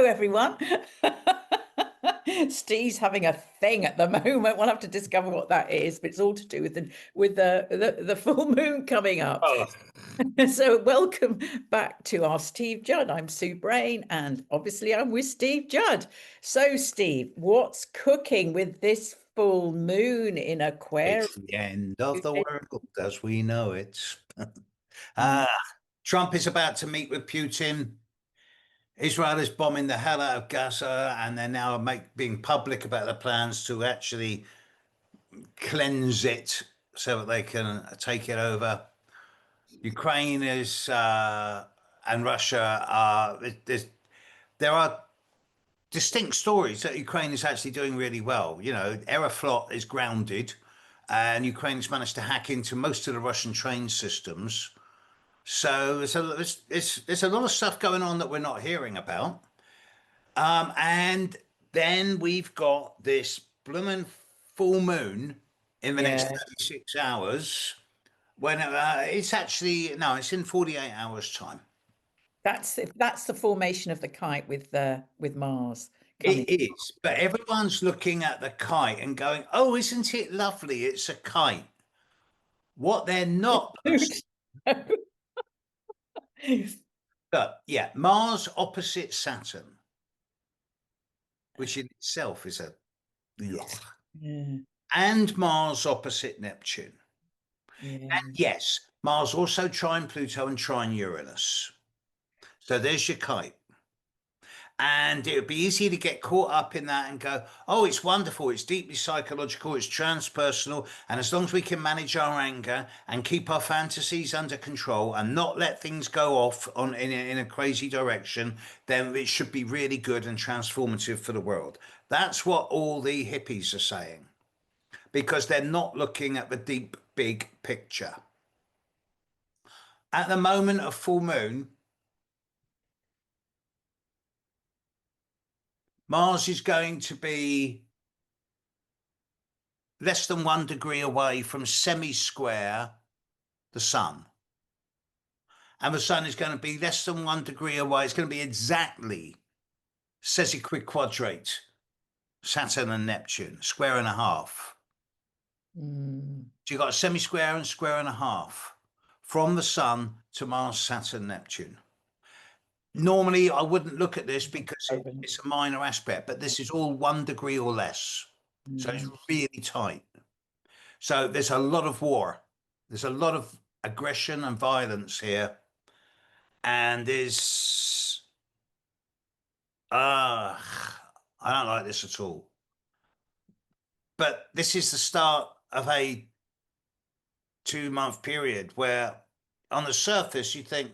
everyone. Steve's having a thing at the moment. We'll have to discover what that is, but it's all to do with the full moon coming up. Oh, So welcome back to our Steve Judd. I'm Sue Brayne, and obviously I'm with Steve Judd. So Steve, what's cooking with this full moon in Aquarius? it's the end of the world as we know it. Mm. Trump is about to meet with Putin. Israel is bombing the hell out of Gaza, and they're now being public about their plans to actually cleanse it so that they can take it over. Ukraine is and Russia are there are distinct stories that Ukraine is actually doing really well. You know, Aeroflot is grounded, and Ukraine's managed to hack into most of the Russian train systems. So there's a lot of stuff going on that we're not hearing about. And then we've got this blooming full moon in the next Yeah, 36 hours when it's actually, no, it's in 48 hours time. that's the formation of the kite with Mars coming. It is, but everyone's looking at the kite and going, "Oh, isn't it lovely? It's a kite." What they're not, but yeah, Mars opposite Saturn, which in itself is a yuck, Yeah, and Mars opposite Neptune. yeah. And yes, Mars also trine Pluto and trine Uranus. So there's your kite. And it would be easy to get caught up in that and go, oh, it's wonderful, it's deeply psychological, it's transpersonal. And as long as we can manage our anger and keep our fantasies under control and not let things go off in a crazy direction, then it should be really good and transformative for the world. That's what all the hippies are saying, because they're not looking at the deep, big picture. At the moment of full moon, Mars is going to be less than 1 degree away from semi-square the sun. And the sun is going to be less than 1 degree away. It's going to be exactly sesquiquadrate Saturn and Neptune, square and a half. Mm. So you've got a semi-square and square and a half from the sun to Mars, Saturn, Neptune. Normally, I wouldn't look at this because it's a minor aspect, but this is all 1 degree or less. So it's really tight. So there's a lot of war. There's a lot of aggression and violence here. And I don't like this at all. But this is the start of a 2-month period where on the surface you think,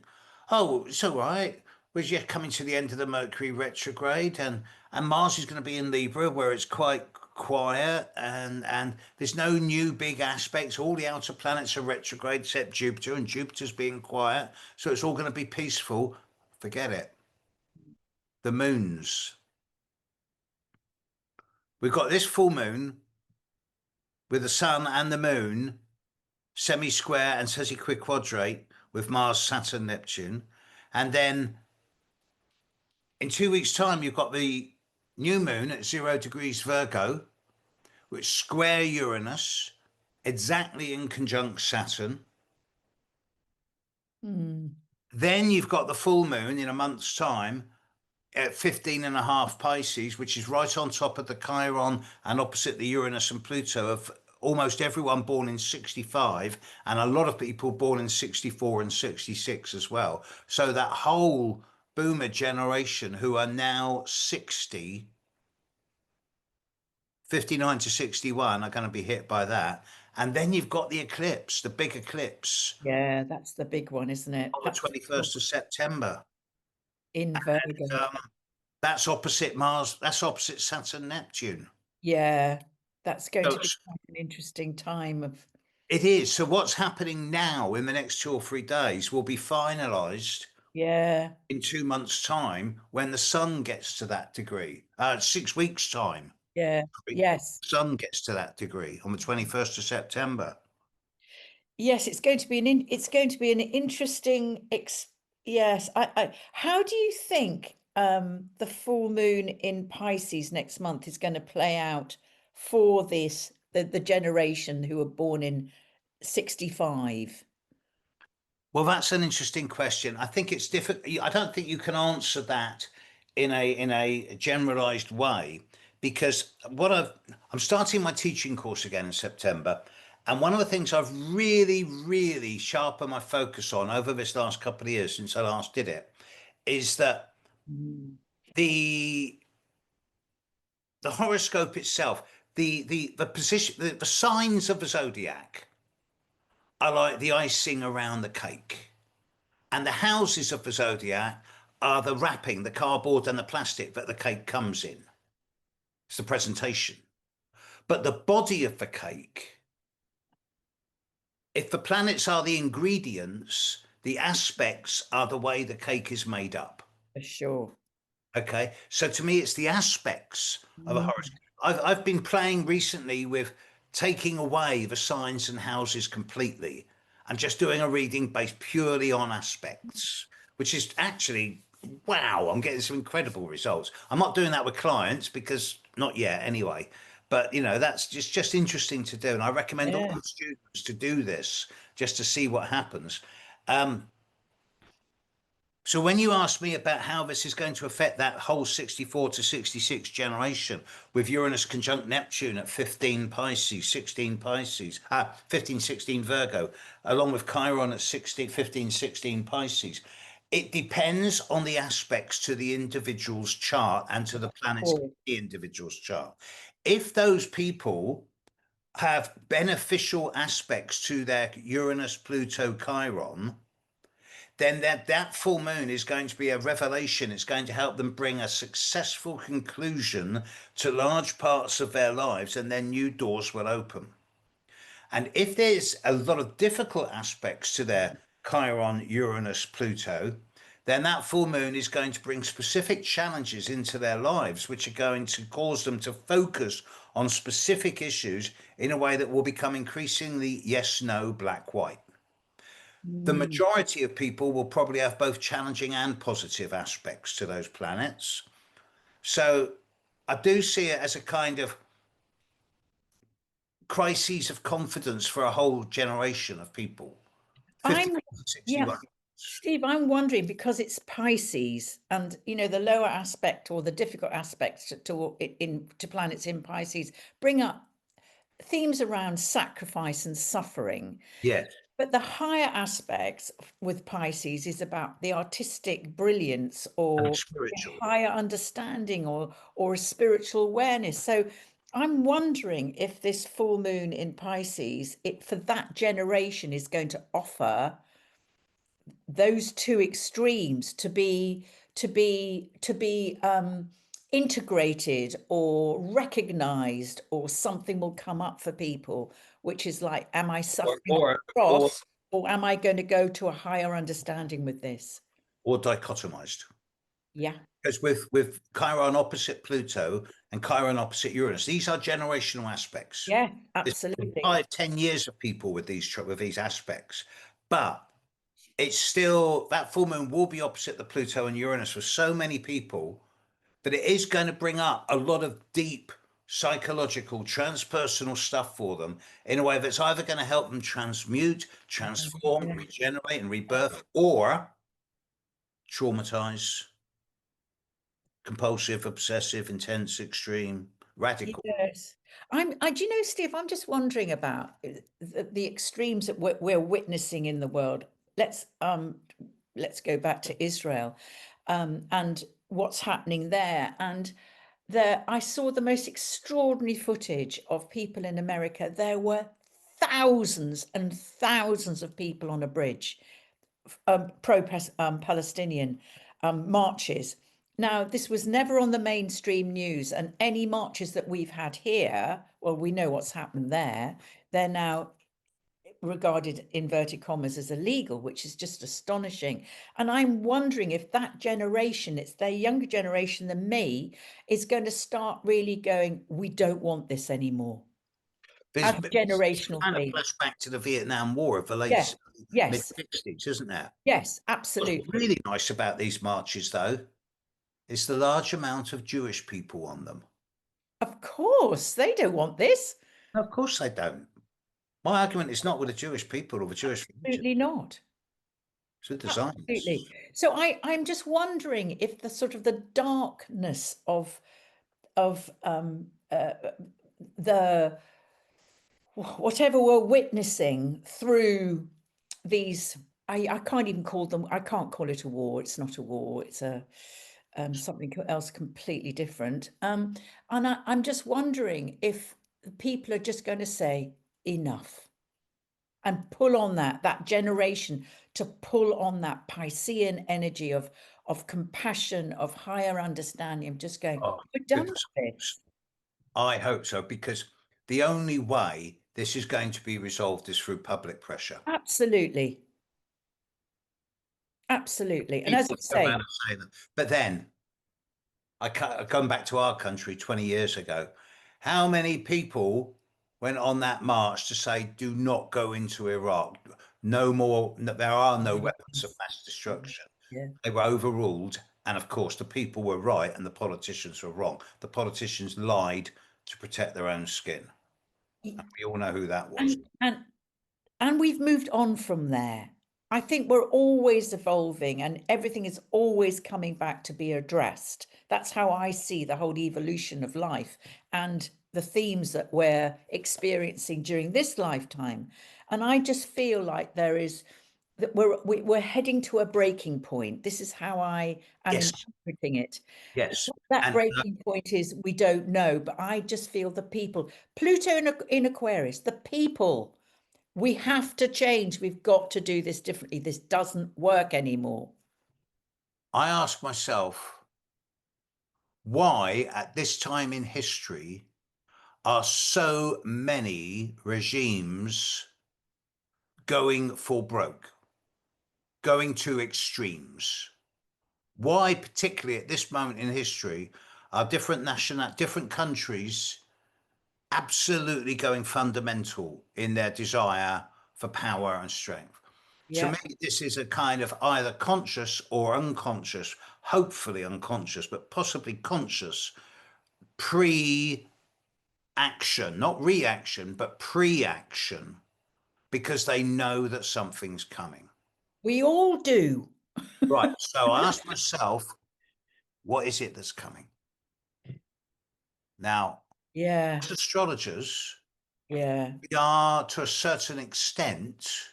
oh, it's all right. We're just coming to the end of the Mercury retrograde, and Mars is going to be in Libra, where it's quite quiet, and there's no new big aspects. All the outer planets are retrograde except Jupiter, and Jupiter's being quiet, so it's all going to be peaceful. Forget it. The moons. We've got this full moon with the sun and the moon semi-square and sesquiquadrate with Mars, Saturn, Neptune, and then in 2 weeks' time, you've got the new moon at 0 degrees Virgo, which square Uranus, exactly in conjunct Saturn. Then you've got the full moon in a month's time at 15.5 Pisces, which is right on top of the Chiron and opposite the Uranus and Pluto of almost everyone born in 65, and a lot of people born in 64 and 66 as well. So that whole boomer generation who are now 60, 59 to 61 are going to be hit by that. And then you've got the eclipse, the big eclipse. Yeah, that's the big one, isn't it? On the 21st of September. In Virgo. That's opposite Mars, that's opposite Saturn, Neptune. Yeah, that's going So to be quite an interesting time of. it is. So what's happening now in the next 2 or 3 days will be finalized Yeah, in 2 months' time when the sun gets to that degree. 6 weeks' time. yeah, yes. Sun gets to that degree on the 21st of September. Yes, it's going to be an interesting yes. How do you think the full moon in Pisces next month is going to play out for the generation who were born in 65? Well, that's an interesting question. I think it's difficult. I don't think you can answer that in a generalized way, because I'm starting my teaching course again in September, and one of the things I've really sharpened my focus on over this last couple of years since I last did it is that Mm. the the horoscope itself, the position, the signs of the zodiac are like the icing around the cake. And the houses of the zodiac are the wrapping, the cardboard and the plastic that the cake comes in. It's the presentation. But the body of the cake, if the planets are the ingredients, the aspects are the way the cake is made up. For sure. Okay, so to me, it's the aspects of a Mm. horoscope. I've been playing recently with taking away the signs and houses completely and just doing a reading based purely on aspects, which is actually wow. I'm getting some incredible results. I'm not doing that with clients because not yet, anyway. But you know, that's just interesting to do, and I recommend all Yeah. the students to do this just to see what happens. Um, so when you ask me about how this is going to affect that whole 64 to 66 generation with Uranus conjunct Neptune at 15 Pisces, 16 Pisces, 15, 16 Virgo, along with Chiron at 16, 15, 16 Pisces, it depends on the aspects to the individual's chart and to the planets in Cool. the individual's chart. If those people have beneficial aspects to their Uranus, Pluto, Chiron, then that full moon is going to be a revelation. It's going to help them bring a successful conclusion to large parts of their lives, and then new doors will open. And if there's a lot of difficult aspects to their Chiron, Uranus, Pluto, then that full moon is going to bring specific challenges into their lives, which are going to cause them to focus on specific issues in a way that will become increasingly yes, no, black, white. The Mm. majority of people will probably have both challenging and positive aspects to those planets. So I do see it as a kind of crises of confidence for a whole generation of people. 50 I'm, to yeah, 61. Steve, I'm wondering because it's Pisces and the lower aspect or the difficult aspects to planets in Pisces bring up themes around sacrifice and suffering. Yes. But the higher aspects with Pisces is about the artistic brilliance And or spiritual. higher understanding or a spiritual awareness. So I'm wondering if this full moon in Pisces, it for that generation is going to offer those two extremes to be integrated or recognized, or something will come up for people, which is like, am I Or, suffering or, or, cross, or am I going to go to a higher understanding with this? or dichotomized. Yeah. Because with Chiron opposite Pluto and Chiron opposite Uranus, these are generational aspects. Yeah, There's absolutely. 5, 10 years of people with these aspects, but it's still that full moon will be opposite the Pluto and Uranus for so many people that it is going to bring up a lot of deep psychological, transpersonal stuff for them in a way that's either going to help them transmute, transform, Yeah. regenerate, and rebirth, or traumatize, compulsive, obsessive, intense, extreme, radical. Yes. Do you know, Steve, I'm just wondering about the extremes that we're witnessing in the world. Let's go back to Israel, and what's happening there. And there, I saw the most extraordinary footage of people in America. There were thousands and thousands of people on a bridge, pro-Palestinian marches. Now, this was never on the mainstream news, and any marches that we've had here, well, we know what's happened there. They're now regarded, inverted commas, as illegal, which is just astonishing. And I'm wondering if that generation, it's their younger generation than me, is going to start really going, we don't want this anymore, There's as a generational kind of thing. flashback to the Vietnam War of the Yeah. late mid Yes. 60s, isn't there? Yes, What's absolutely. really nice about these marches, though, is the large amount of Jewish people on them. Of course, they don't want this. No, of course they don't. My argument is not with the Jewish people or the Jewish religion. Absolutely not. It's with the Absolutely. Zionists. So I'm just wondering if the sort of the darkness of the whatever we're witnessing through these, I can't even call them, I can't call it a war. It's not a war. It's a something else completely different. And I'm just wondering if people are just going to say enough and pull on that generation to pull on that Piscean energy of compassion, of higher understanding, of just going, Oh, we're done goodness. with this. I hope so, because the only way this is going to be resolved is through public pressure. Absolutely. Absolutely. And as People I go say, around and say that. But then come back to our country 20 years ago. How many people went on that march to say, do not go into Iraq? No more, there are no weapons of mass destruction. yeah. They were overruled. And of course, the people were right and the politicians were wrong. The politicians lied to protect their own skin. And we all know who that was. And we've moved on from there. I think we're always evolving and everything is always coming back to be addressed. That's how I see the whole evolution of life and the themes that we're experiencing during this lifetime. And I just feel like there is that we're heading to a breaking point. This is how I am Yes, interpreting it. yes. What that And breaking point is, we don't know, but I just feel the people, Pluto in Aquarius, the people, we have to change. We've got to do this differently. This doesn't work anymore. I ask myself, why at this time in history are so many regimes going for broke, going to extremes? Why, particularly at this moment in history, are different countries absolutely going fundamental in their desire for power and strength? To Yeah. me, this is a kind of either conscious or unconscious, hopefully unconscious, but possibly conscious pre action, not reaction, but pre action, because they know that something's coming. We all do. Right. So I asked myself, what is it that's coming? Now, Yeah. as astrologers, Yeah. we are to a certain extent,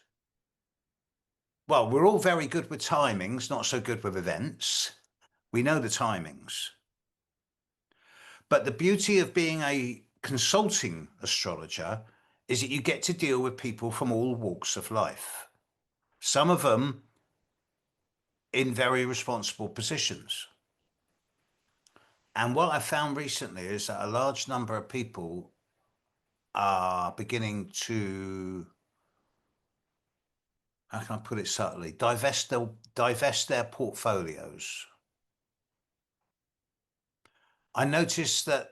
well, we're all very good with timings, not so good with events. We know the timings. But the beauty of being a consulting astrologer is that you get to deal with people from all walks of life. Some of them in very responsible positions. And what I found recently is that a large number of people are beginning to, how can I put it subtly, divest their portfolios. I noticed that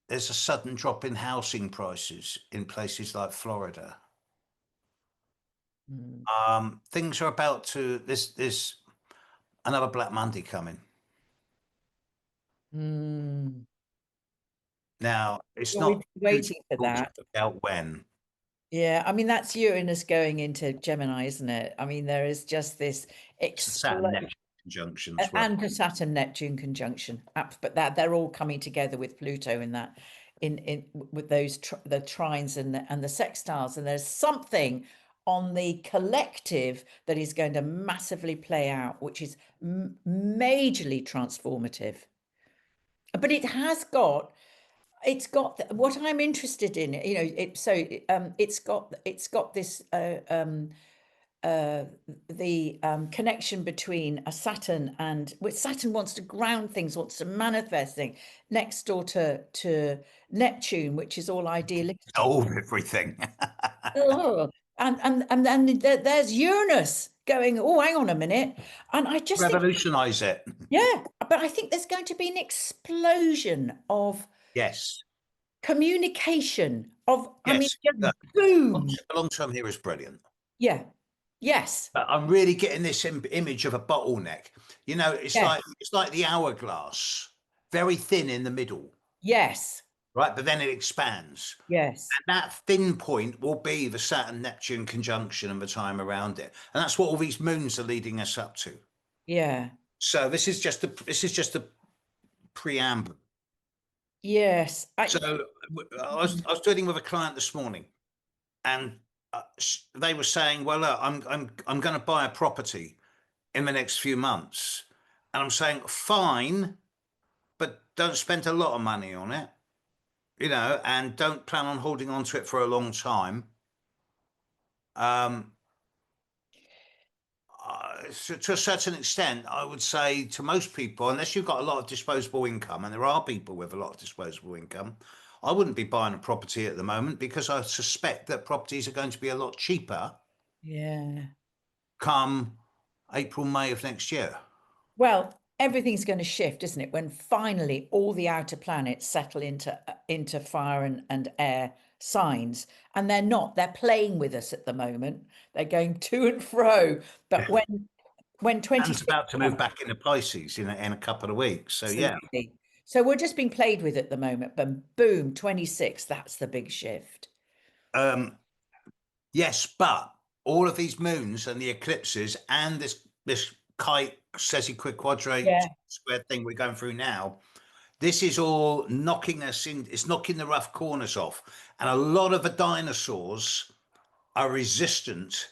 there's a sudden drop in housing prices in places like Florida. Mm. Things are about to, there's another Black Monday coming. Mm. Now, it's Well, we've not been too waiting for difficult to that. work out when. Yeah, I mean that's Uranus going into Gemini, isn't it? I mean there is just this It's the Saturn explosion, Neptune conjunction as well. and the Saturn Neptune conjunction. But that they're all coming together with Pluto in that, in with those the trines and the sextiles, and there's something on the collective that is going to massively play out, which is majorly transformative. But it's got what I'm interested in, it's got this uh, the connection between a Saturn and which Saturn wants to ground things, wants to manifest things next door to Neptune, which is all idealistic. Solve everything. Oh, and then there's Uranus going, oh, hang on a minute. And I just think, Revolutionize it. yeah, but I think there's going to be an explosion of Yes. communication, of, I mean, Yes. just Look, boom. the long term here is brilliant. Yeah. Yes. But I'm really getting this image of a bottleneck. You know, Yes. it's like the hourglass, very thin in the middle, Yes. right? But then it expands. Yes. And that thin point will be the Saturn Neptune conjunction and the time around it. And that's what all these moons are leading us up to. Yeah. So this is just a preamble. Yes. So I was dealing with a client this morning, and they were saying, "Well, look, I'm going to buy a property in the next few months," and I'm saying, "Fine, but don't spend a lot of money on it, and don't plan on holding on to it for a long time." Um, to a certain extent, I would say to most people, unless you've got a lot of disposable income, and there are people with a lot of disposable income, I wouldn't be buying a property at the moment because I suspect that properties are going to be a lot cheaper Yeah. come April, May of next year. Well, everything's going to shift, isn't it? When finally all the outer planets settle into fire and air signs, and they're not. They're playing with us at the moment. They're going to and fro. But when Anne's 26 about to move comes, back into Pisces in a couple of weeks. So, yeah. absolutely. So we're just being played with at the moment. But boom, 26. That's the big shift. Um, yes, but all of these moons and the eclipses and this kite Cesi quadrate Yeah. square thing we're going through now, this is all knocking us in. It's knocking the rough corners off, and a lot of the dinosaurs are resistant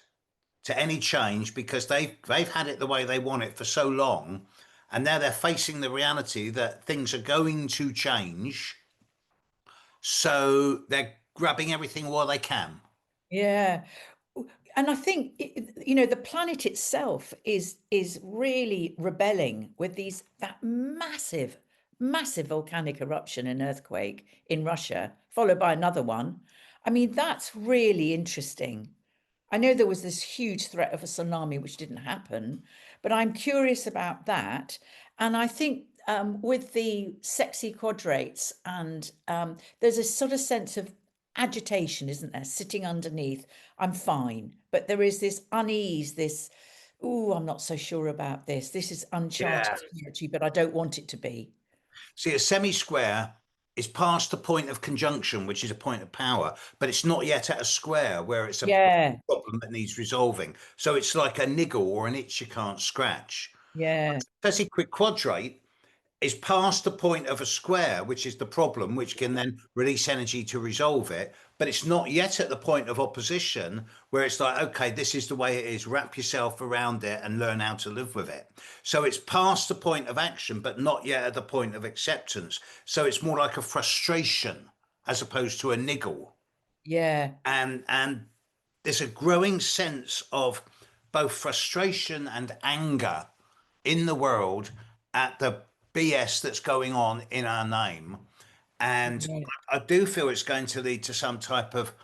to any change because they've had it the way they want it for so long, and now they're facing the reality that things are going to change. So they're grabbing everything while they can. Yeah. And I think the planet itself is really rebelling with these that massive volcanic eruption and earthquake in Russia, followed by another one. I mean, that's really interesting. I know there was this huge threat of a tsunami, which didn't happen, but I'm curious about that. And I think with the sexy quadrates, and there's a sort of sense of agitation, isn't there? Sitting underneath, I'm fine. But there is this unease, this, oh, I'm not so sure about this. This is uncharted Yeah. territory, but I don't want it to be. See, a semi-square is past the point of conjunction, which is a point of power, but it's not yet at a square where it's a Yeah, problem that needs resolving. So it's like a niggle or an itch you can't scratch. yeah, Especially quick quadrate is past the point of a square, which is the problem, which can then release energy to resolve it. But it's not yet at the point of opposition where it's like, okay, this is the way it is. Wrap yourself around it and learn how to live with it. So it's past the point of action, but not yet at the point of acceptance. So it's more like a frustration as opposed to a niggle. yeah, And there's a growing sense of both frustration and anger in the world at the BS that's going on in our name. And yeah. I do feel it's going to lead to some type of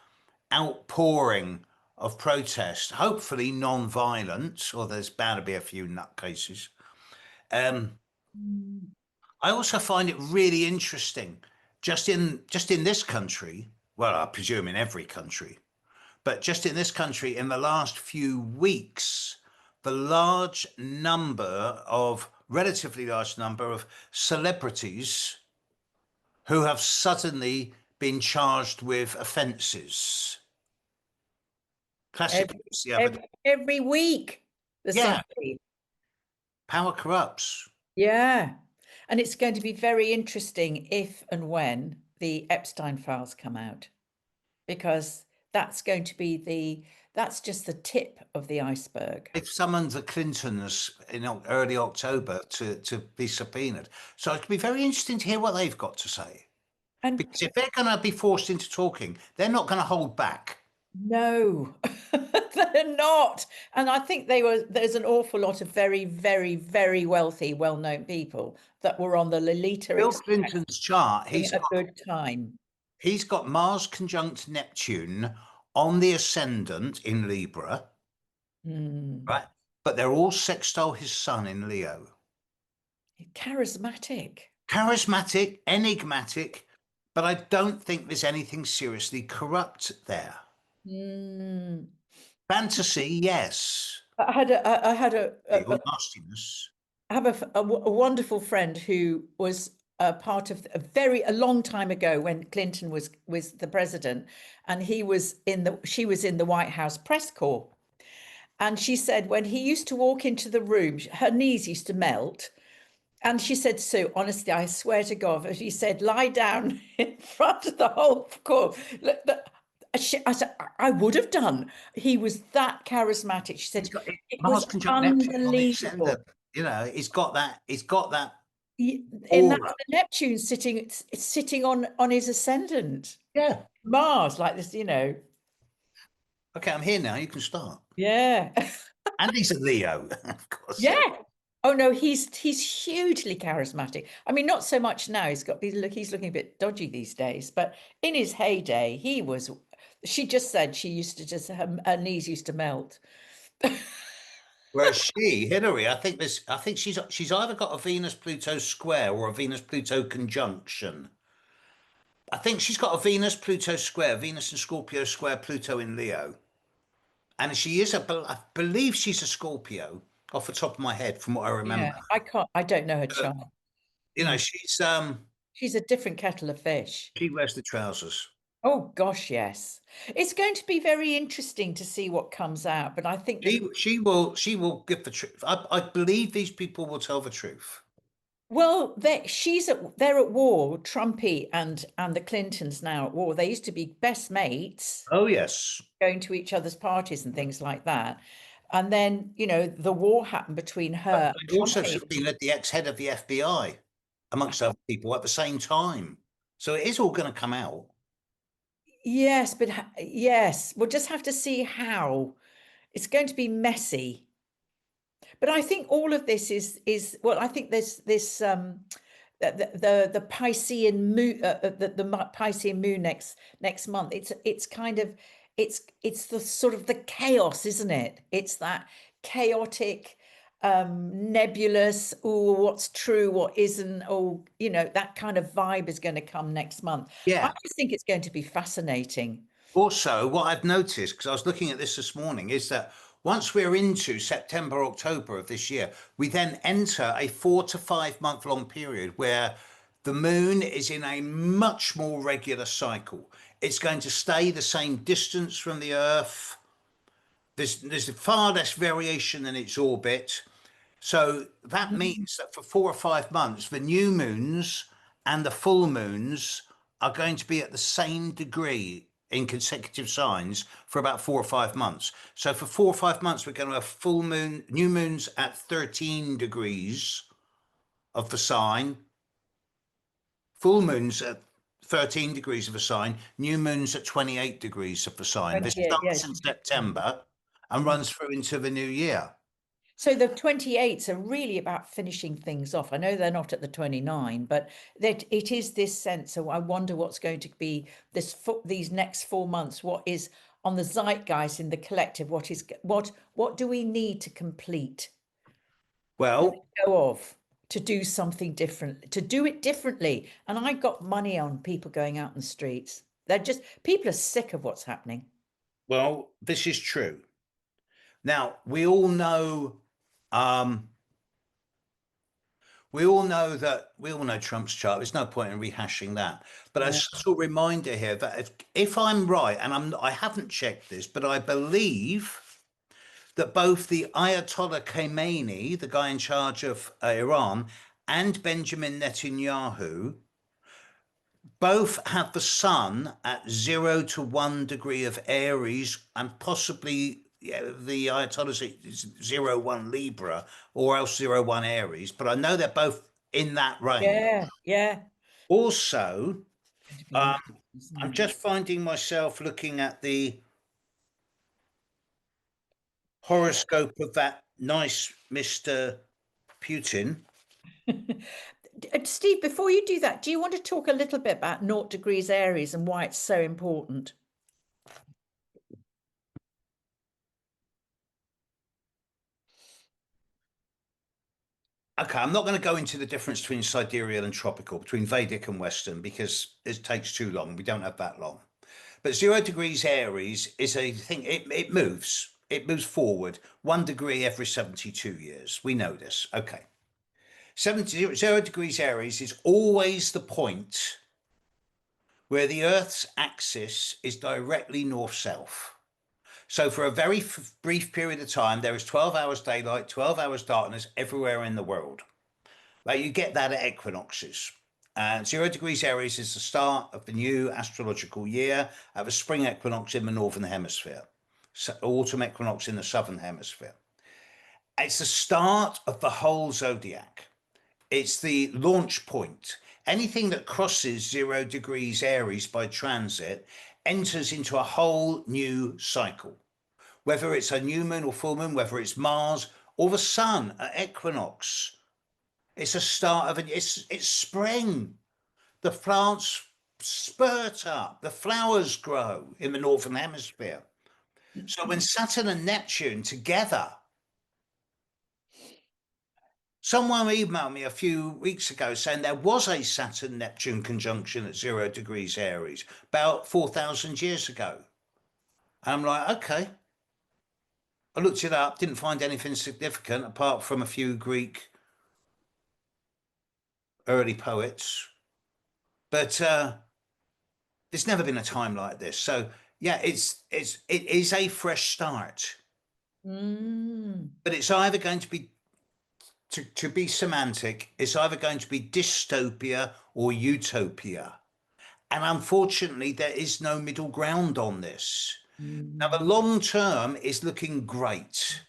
outpouring of protest, hopefully non-violent, or there's bound to be a few nutcases. Um, Mm. I also find it really interesting, just in this country, well, I presume in every country, but just in this country, in the last few weeks, the relatively large number of celebrities who have suddenly been charged with offences. Classic Every, case the other day. every week there's Yeah, somebody. power corrupts. Yeah. And it's going to be very interesting if and when the Epstein files come out, because that's just the tip of the iceberg. They've summoned the Clintons in early October to be subpoenaed. So it could be very interesting to hear what they've got to say. And Because if they're going to be forced into talking, they're not going to hold back. no, they're not. And I think there's an awful lot of very wealthy, well-known people that were on the Lolita Bill Express Clinton's chart, having a good time. he's got Mars conjunct Neptune on the ascendant in Libra, Hmm. right? But they're all sextile his sun in Leo. Charismatic. Charismatic, enigmatic, but I don't think there's anything seriously corrupt there. Hmm. Fantasy, yes. I had Or nastiness. I have a wonderful friend who was a part of a long time ago when Clinton was the president, and she was in the White House press corps. And she said when he used to walk into the room, her knees used to melt. And she said, "Sue, honestly, I swear to God," she said, "lie down in front of the whole court." I said, "I would have done." He was that charismatic. She He's said, got it Mars was conjunct Neptune on the unbelievable. ascendant. You know, he's got that And that's aura. the Neptune sitting on his ascendant. Yeah. Mars, like this, you know. Okay, I'm here now. You can start. Yeah. And he's a Leo, of course. Yeah. Oh no, he's hugely charismatic. I mean, not so much now. He's looking a bit dodgy these days, but in his heyday, he was. She just said she used to just her knees used to melt. Whereas Hillary, I think she's either got a Venus Pluto square or a Venus Pluto conjunction. I think she's got a Venus Pluto square, Venus and Scorpio square, Pluto in Leo. And I believe she's a Scorpio off the top of my head from what I Yeah, remember. I don't know her Uh, chart. you know, Mm. She's a different kettle of fish. she wears the trousers. Oh gosh, yes. It's going to be very interesting to see what comes out, but I think that She will give the truth. I believe these people will tell the truth. well, they're at war. Trumpy and the Clintons now at war. They used to be best mates, Oh yes. going to each other's parties and things like that. And then, the war happened between her and They also Trumpy. subpoenaed the ex-head of the FBI, amongst other people, at the same time. So it is all going to come out. Yes, but yes, we'll just have to see how. It's going to be messy. But I think all of this is well, I think this the Piscean moon the Piscean moon next month. It's kind of it's the sort of the chaos, isn't it? It's that chaotic, nebulous, oh, what's true, what isn't, oh, that kind of vibe is going to come next month. I Yeah. just think it's going to be fascinating. Also, what I've noticed, because I was looking at this morning, is that once we're into September, October of this year, we then enter a 4 to 5 month long period where the moon is in a much more regular cycle. It's going to stay the same distance from the Earth. There's far less variation in its orbit. So that Mhm. means that for 4 or 5 months, the new moons and the full moons are going to be at the same degree in consecutive signs for about 4 or 5 months. So for 4 or 5 months, we're going to have full moon, new moons at 13 degrees of the sign, full moons at 13 degrees of a sign, new moons at 28 degrees of the sign. This 28, yeah. starts in September and runs through into the new year. So the 28s are really about finishing things off. I know they're not at the 29, but that it is this sense. So I wonder what's going to be these next 4 months. What is on the zeitgeist in the collective? What do we need to complete, let Well, go of, to do something different, to do it differently? And I got money on people going out in the streets. People are sick of what's happening. this is true. Now, um, we all know Trump's chart. There's no point in rehashing that. But a Yeah. subtle reminder here that if I'm right, and I haven't checked this, but I believe that both the Ayatollah Khamenei, the guy in charge of Iran, and Benjamin Netanyahu both have the sun at 0 to 1 degree of Aries, and possibly, yeah, the Ayatollah's is 0 1 Libra, or else 0 1 Aries. But I know they're both in that range. Yeah, yeah. Also, Going to be um, interesting, isn't I'm it? just finding myself looking at the horoscope of that nice Mr. Putin. Steve, before you do that, do you want to talk a little bit about 0 degrees Aries and why it's so important? Okay, I'm not going to go into the difference between sidereal and tropical, between Vedic and Western, because it takes too long. We don't have that long. But 0 degrees Aries is a thing, it moves. it moves forward 1 degree every 72 years. We know this. Okay. 0 degrees Aries is always the point where the Earth's axis is directly north-south. So for a very brief period of time, there is 12 hours daylight, 12 hours darkness everywhere in the world. Right? You get that at equinoxes. And 0 degrees Aries is the start of the new astrological year, of a spring equinox in the northern hemisphere, autumn equinox in the southern hemisphere. It's the start of the whole zodiac. It's the launch point. Anything that crosses 0 degrees Aries by transit enters into a whole new cycle. Whether it's a new moon or full moon, whether it's Mars or the sun at equinox, it's a start of it's spring. The plants spurt up, the flowers grow in the northern hemisphere. So when Saturn and Neptune together, someone emailed me a few weeks ago saying there was a Saturn Neptune conjunction at 0 degrees Aries about 4,000 years ago. And I'm like, okay. I looked it up, didn't find anything significant apart from a few Greek early poets. But there's never been a time like this. So yeah, it is a fresh start. But it's either going to be to be semantic, it's either going to be dystopia or utopia. And unfortunately, there is no middle ground on this. Now, the long term is looking great.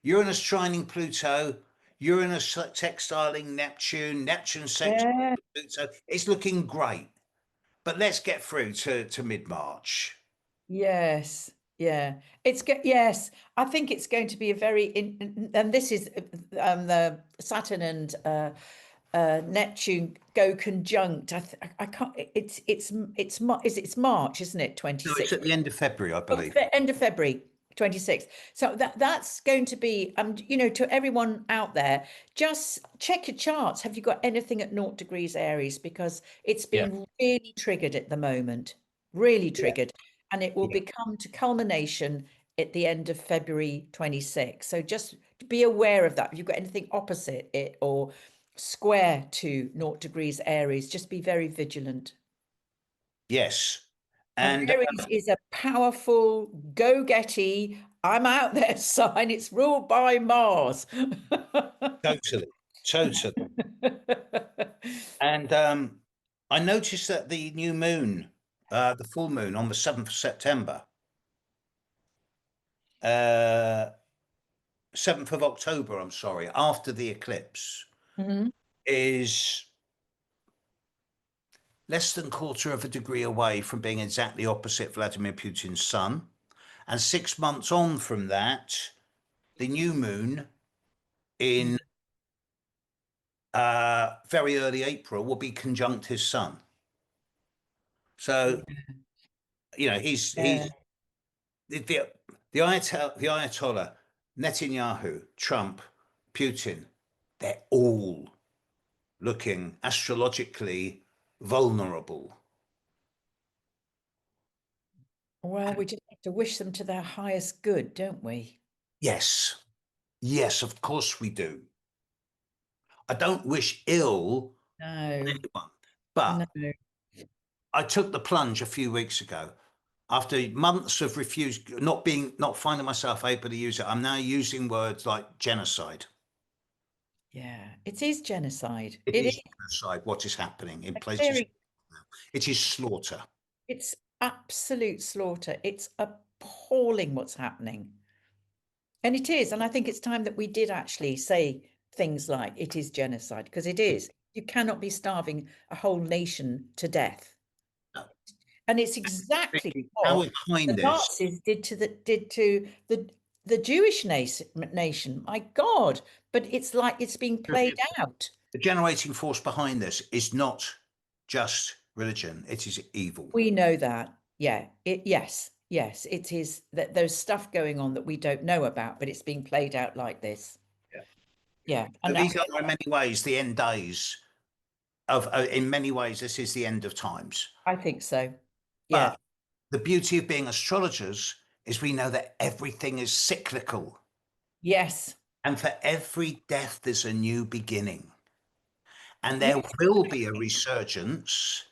Uranus trining Pluto, Uranus textiling Neptune, Neptune sextiling Yeah. Pluto. It's looking great. But let's get through to mid-March. Yes. Yeah. Yes. I think it's going to be a very and this is the Saturn and Neptune go conjunct. I can't. It's March, isn't it? No, it's 26th. at the end of February, I Oh, believe. End of February 26th. So that's going to be, to everyone out there, just check your charts. Have you got anything at 0 degrees Aries? Because it's Yeah. been really triggered at the moment, really Yeah. triggered, and it will Yeah. become to culmination at the end of February 26th. So just be aware of that. If you've got anything opposite it or square to 0 degrees Aries, just be very vigilant. Yes. And And Aries is a powerful, go-getty, I'm out there sign. It's ruled by Mars. totally, totally. And I noticed that the new moon, the full moon on the 7th of September, 7th of October, I'm sorry, after the eclipse, Mhm. is less than quarter of a degree away from being exactly opposite Vladimir Putin's sun. And 6 months on from that, the new moon in very early April will be conjunct his sun. So, Yeah. he's the Ayatollah, Netanyahu, Trump, Putin, they're all looking astrologically vulnerable. Well, we just have to wish them to their highest good, don't we? Yes, yes, of course we do. I don't wish ill on No, anyone, but no. I took the plunge a few weeks ago. After months of not finding myself able to use it, I'm now using words like genocide. Yeah, it is genocide. It It is is genocide, what is happening in a places. very, It is slaughter. it's absolute slaughter. It's appalling what's happening. And it is. And I think it's time that we did actually say things like it is genocide, because it is. You cannot be starving a whole nation to death. No. And it's exactly The what power behind the this, Nazis did to the Jewish nation. My God. But it's like it's being played out. the generating force behind this is not just religion, it is evil. We know that. Yeah. Yes, it is that there's stuff going on that we don't know about, but it's being played out like this. Yeah. Yeah. But And these are in many ways the end days in many ways, this is the end of times. I think so. Yeah. But the beauty of being astrologers is we know that everything is cyclical. Yes. And for every death, there's a new beginning. And there Yes. will be a resurgence.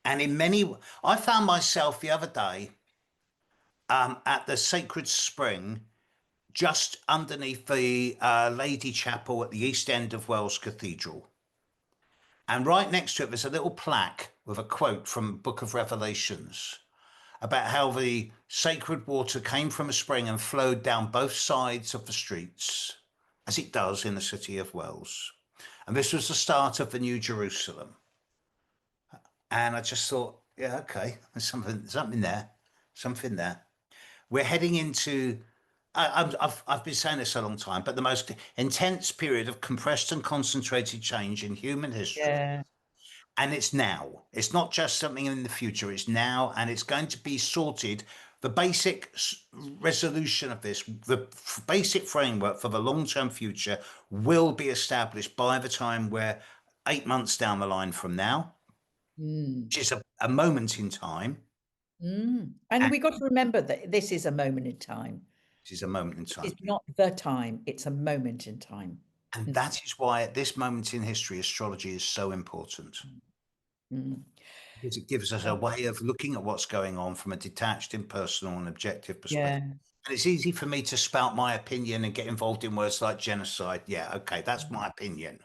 And I found myself the other day at the sacred spring just underneath the Lady Chapel at the east end of Wells Cathedral. And right next to it, there's a little plaque with a quote from Book of Revelations about how the sacred water came from a spring and flowed down both sides of the streets, as it does in the city of Wells. And this was the start of the New Jerusalem. And I just thought, yeah, okay, there's something there, something there. We're heading into. I've been saying this a long time, but the most intense period of compressed and concentrated change in human history. Yeah. And it's now. It's not just something in the future. It's now, and it's going to be sorted. The basic resolution of this, the basic framework for the long-term future, will be established by the time we're 8 months down the line from now, Mm. which is a moment in time. And we got to remember that this is a moment in time. This is a moment in time. It's not the time, it's a moment in time. And that is why at this moment in history, astrology is so important. Mm. Because it gives us a way of looking at what's going on from a detached, impersonal, and objective perspective. Yeah. And it's easy for me to spout my opinion and get involved in words like genocide. Yeah, okay, that's my opinion.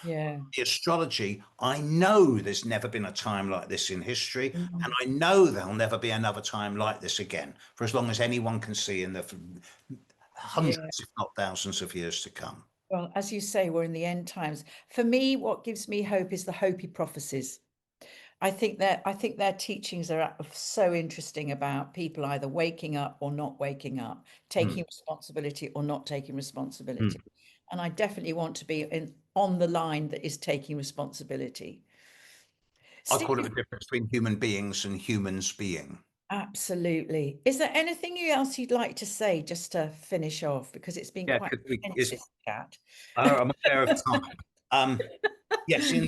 Yeah. The astrology, I know there's never been a time like this in history, Mm. and I know there'll never be another time like this again for as long as anyone can see in the hundreds, if not thousands, of years to come. Well, as you say, we're in the end times. For me, what gives me hope is the Hopi prophecies. I think their teachings are so interesting about people either waking up or not waking up, Hmm. taking responsibility or not taking responsibility. Hmm. And I definitely want to be on the line that is taking responsibility. I call it Steve, the difference between human beings and humans being. absolutely. Is there anything else you'd like to say just to finish off? Because it's been Yeah, quite because intense, this chat. I'm aware of time. Yes, in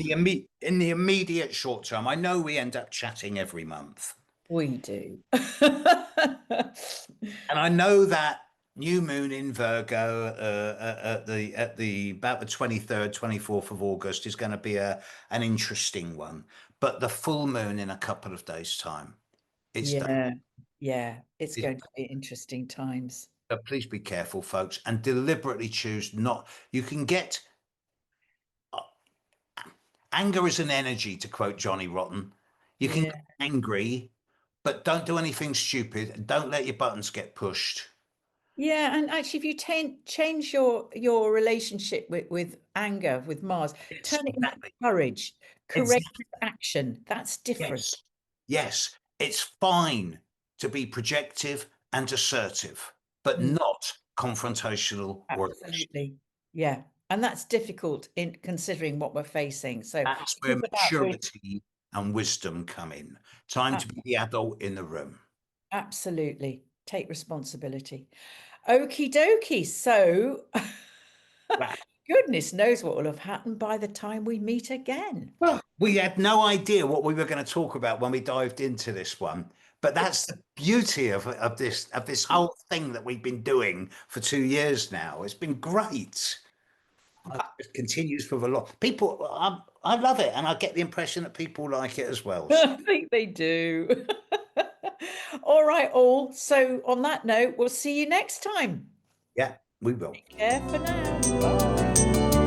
the immediate short term, I know we end up chatting every month, We do. and I know that new moon in Virgo at the about the 23rd, 24th of August is going to be an interesting one. But the full moon in a couple of days' time, it's done. Yeah, yeah, it's going to be interesting times. But please be careful, folks, and deliberately choose not. You can get anger is an energy, to quote Johnny Rotten. You can Yeah. get angry, but don't do anything stupid. And don't let your buttons get pushed. Yeah, and actually, if you change your relationship with anger, with Mars, Yes, turn it into exactly. courage, courageous Exactly. action. That's different. Yes. Yes. It's fine to be projective and assertive, but Mm, not confrontational or aggressive. absolutely. Yeah. And that's difficult in considering what we're facing. So That's it where is about really, maturity and wisdom come in. Time to be the adult in the room. absolutely take responsibility. Okie dokie. So Wow. goodness knows what will have happened by the time we meet again. Well, we had no idea what we were going to talk about when we dived into this one. But that's the beauty of this whole thing that we've been doing for 2 years now. It's been great. It continues for a lot. People, I love it, and I get the impression that people like it as well. So, I think they do. All right, all. So on that note, we'll see you next time. yeah, we will. Take care for now. Bye.